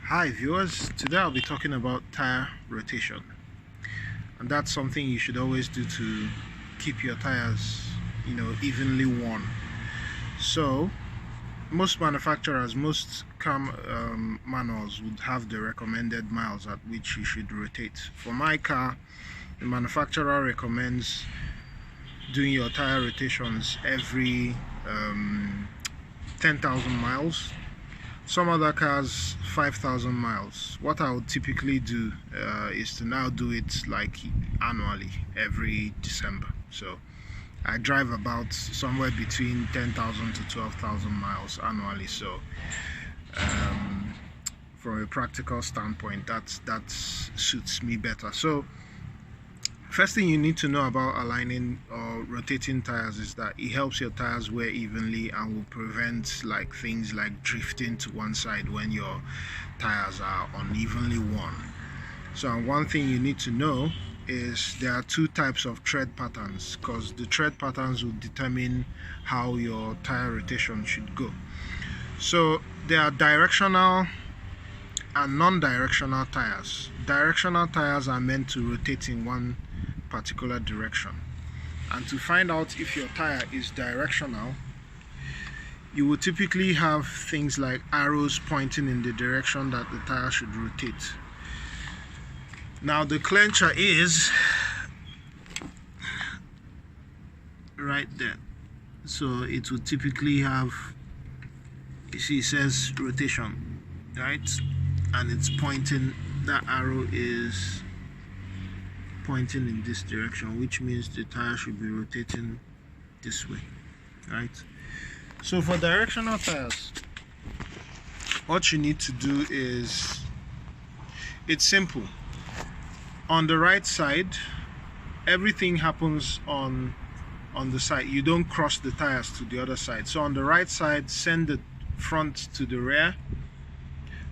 Hi viewers, today I'll be talking about tire rotation, and that's something you should always do to keep your tires evenly worn. So most manufacturers, most car manuals would have the recommended miles at which you should rotate. For my car, the manufacturer recommends doing your tire rotations every 10,000 miles. Some other cars 5,000 miles. What I would typically do is to now do it like annually, every December. So I drive about somewhere between 10,000 to 12,000 miles annually. So from a practical standpoint, that suits me better. So first thing you need to know about aligning or rotating tires is that it helps your tires wear evenly and will prevent things like drifting to one side when your tires are unevenly worn. So one thing you need to know is there are two types of tread patterns, because the tread patterns will determine how your tire rotation should go. So there are directional and non-directional tires. Directional tires are meant to rotate in one particular direction, and to find out if your tire is directional, you will typically have things like arrows pointing in the direction that the tire should rotate. Now the clencher is right there, so it will typically have, you see, it says rotation, right? And it's pointing, that arrow is pointing in this direction, which means the tire should be rotating this way, right? So for directional tires, what you need to do is, it's simple. On the right side, everything happens on the side. You don't cross the tires to the other side. So on the right side, send the front to the rear.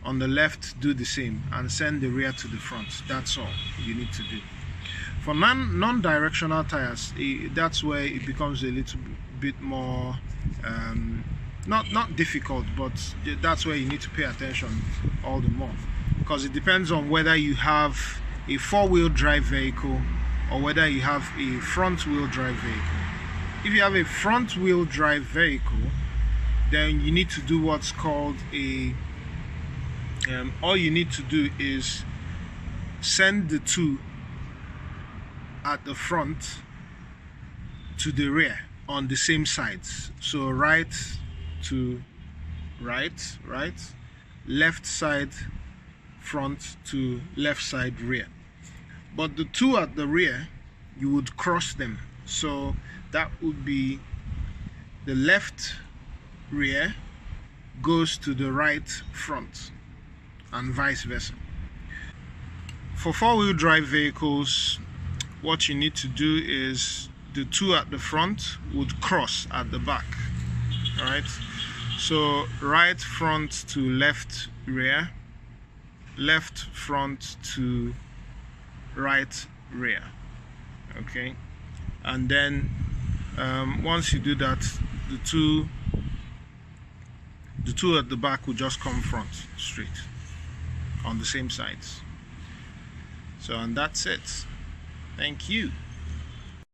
On the left, do the same and send the rear to the front. That's all you need to do. For non-directional tires, that's where it becomes a little bit more not difficult, but that's where you need to pay attention all the more, because it depends on whether you have a four-wheel drive vehicle or whether you have a front-wheel drive vehicle. If you have a front-wheel drive vehicle, then you need to do what's called a all you need to do is send the two at the front to the rear on the same sides. So right to right, left side front to left side rear. But the two at the rear, you would cross them. So that would be the left rear goes to the right front and vice versa. For four-wheel drive vehicles, what you need to do is the two at the front would cross at the back. All right, so right front to left rear, left front to right rear. Okay, and then once you do that, the two at the back will just come front straight on the same sides. So, and that's it. Thank you.